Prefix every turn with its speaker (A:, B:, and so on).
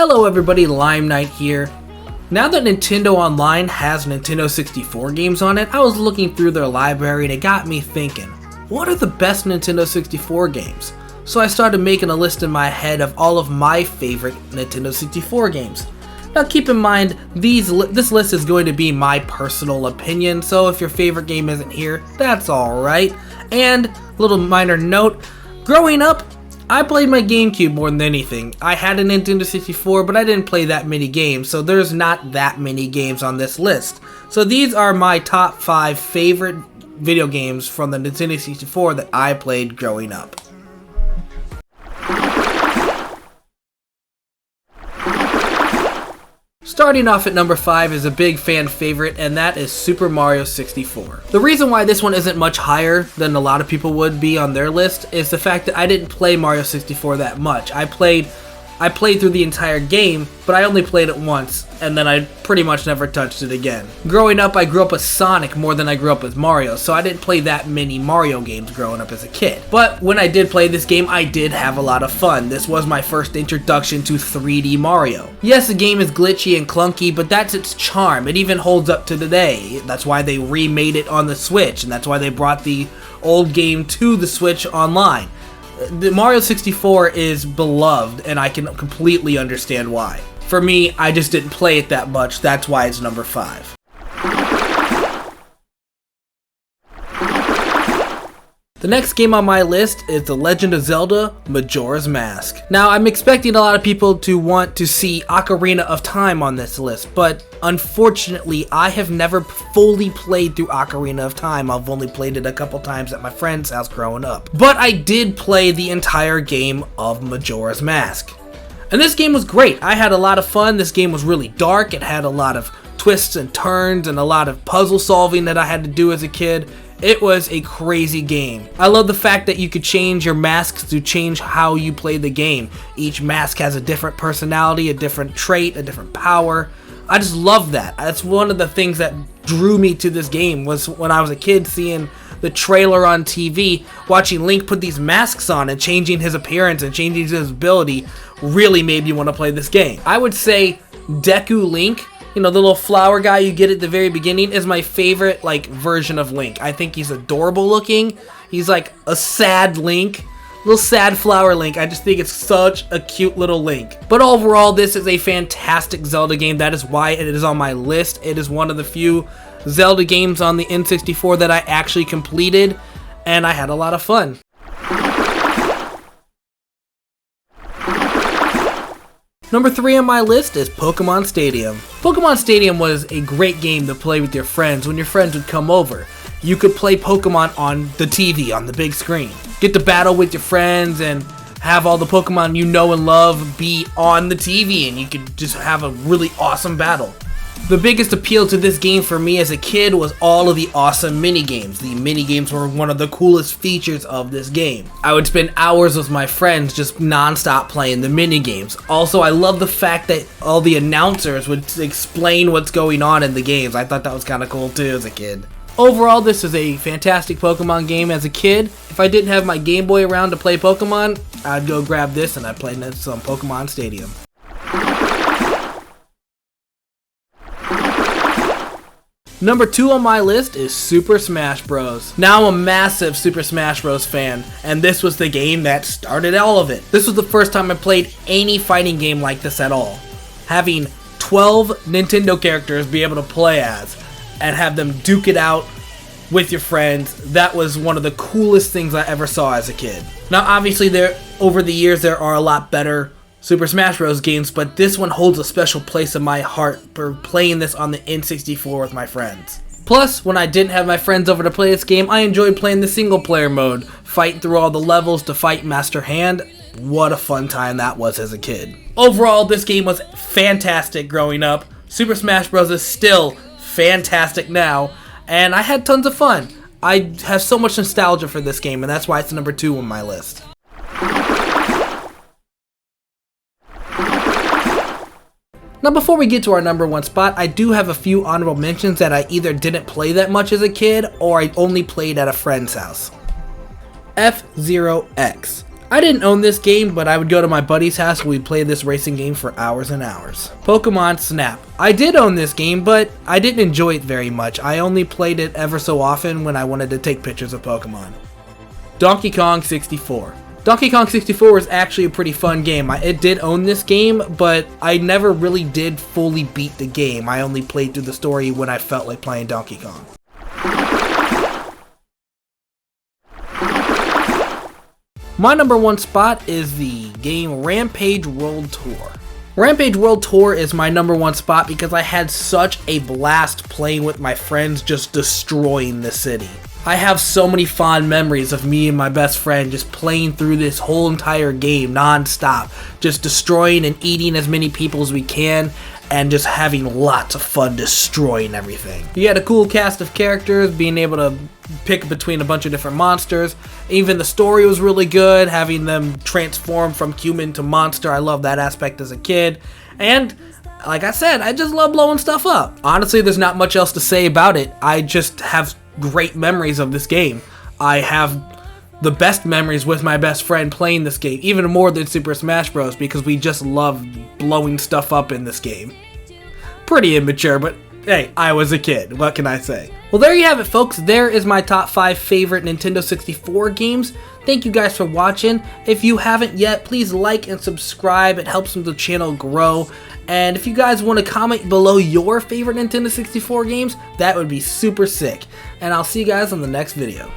A: Hello everybody, Lime Knight here. Now that Nintendo Online has Nintendo 64 games on it, I was looking through their library and it got me thinking, what are the best Nintendo 64 games? So I started making a list in my head of all of my favorite Nintendo 64 games. Now keep in mind, this list is going to be my personal opinion, so if your favorite game isn't here, that's alright. And, little minor note, growing up, I played my GameCube more than anything. I had a Nintendo 64, but I didn't play that many games, so there's not that many games on this list. So these are my top 5 favorite video games from the Nintendo 64 that I played growing up. Starting off at number 5 is a big fan favorite, and that is Super Mario 64. The reason why this one isn't much higher than a lot of people would be on their list is the fact that I didn't play Mario 64 that much. I played through the entire game, but I only played it once, and then I pretty much never touched it again. Growing up, I grew up with Sonic more than I grew up with Mario, so I didn't play that many Mario games growing up as a kid. But when I did play this game, I did have a lot of fun. This was my first introduction to 3D Mario. Yes, the game is glitchy and clunky, but that's its charm. It even holds up to today. That's why they remade it on the Switch, and that's why they brought the old game to the Switch online. The Mario 64 is beloved, and I can completely understand why. For me, I just didn't play it that much, that's why it's number 5. The next game on my list is The Legend of Zelda: Majora's Mask. Now, I'm expecting a lot of people to want to see Ocarina of Time on this list, but unfortunately, I have never fully played through Ocarina of Time. I've only played it a couple times at my friend's house growing up. But I did play the entire game of Majora's Mask. And this game was great. I had a lot of fun. This game was really dark. It had a lot of twists and turns and a lot of puzzle solving that I had to do as a kid. It was a crazy game. I love the fact that you could change your masks to change how you play the game. Each mask has a different personality, a different trait, a different power. I just love that. That's one of the things that drew me to this game, was when I was a kid seeing the trailer on TV, watching Link put these masks on and changing his appearance and changing his ability really made me want to play this game. I would say Deku Link, you know, the little flower guy you get at the very beginning, is my favorite, version of Link. I think he's adorable looking. He's like a sad Link. Little sad flower Link. I just think it's such a cute little Link. But overall, this is a fantastic Zelda game. That is why it is on my list. It is one of the few Zelda games on the N64 that I actually completed, and I had a lot of fun. Number 3 on my list is Pokemon Stadium. Pokemon Stadium was a great game to play with your friends when your friends would come over. You could play Pokemon on the TV, on the big screen. Get to battle with your friends and have all the Pokemon you know and love be on the TV, and you could just have a really awesome battle. The biggest appeal to this game for me as a kid was all of the awesome mini-games. The mini-games were one of the coolest features of this game. I would spend hours with my friends just non-stop playing the mini-games. Also, I love the fact that all the announcers would explain what's going on in the games. I thought that was kind of cool too as a kid. Overall, this is a fantastic Pokemon game as a kid. If I didn't have my Game Boy around to play Pokemon, I'd go grab this and I'd play some Pokemon Stadium. Number 2 on my list is Super Smash Bros. Now I'm a massive Super Smash Bros. Fan, and this was the game that started all of it. This was the first time I played any fighting game like this at all. Having 12 Nintendo characters be able to play as, and have them duke it out with your friends, that was one of the coolest things I ever saw as a kid. Now obviously over the years there are a lot better Super Smash Bros. Games, but this one holds a special place in my heart for playing this on the N64 with my friends. Plus, when I didn't have my friends over to play this game, I enjoyed playing the single player mode, fighting through all the levels to fight Master Hand. What a fun time that was as a kid. Overall, this game was fantastic growing up. Super Smash Bros. Is still fantastic now, and I had tons of fun. I have so much nostalgia for this game, and that's why it's number 2 on my list. Now before we get to our number 1 spot, I do have a few honorable mentions that I either didn't play that much as a kid, or I only played at a friend's house. F-Zero X. I didn't own this game, but I would go to my buddy's house and we'd play this racing game for hours and hours. Pokemon Snap. I did own this game, but I didn't enjoy it very much. I only played it ever so often when I wanted to take pictures of Pokemon. Donkey Kong 64. Donkey Kong 64 was actually a pretty fun game. It did own this game, but I never really did fully beat the game. I only played through the story when I felt like playing Donkey Kong. My number one spot is the game Rampage World Tour. Rampage World Tour is my number one spot because I had such a blast playing with my friends, just destroying the city. I have so many fond memories of me and my best friend just playing through this whole entire game non-stop, just destroying and eating as many people as we can, and just having lots of fun destroying everything. You had a cool cast of characters, being able to pick between a bunch of different monsters. Even the story was really good, having them transform from human to monster. I loved that aspect as a kid. And like I said, I just love blowing stuff up. Honestly, there's not much else to say about it. I just have great memories of this game. I have the best memories with my best friend playing this game, even more than Super Smash Bros. Because we just love blowing stuff up in this game. Pretty immature, but hey, I was a kid. What can I say? Well, there you have it, folks. There is my top 5 favorite Nintendo 64 games. Thank you guys for watching. If you haven't yet, please like and subscribe. It helps the channel grow. And if you guys want to comment below your favorite Nintendo 64 games, that would be super sick. And I'll see you guys on the next video.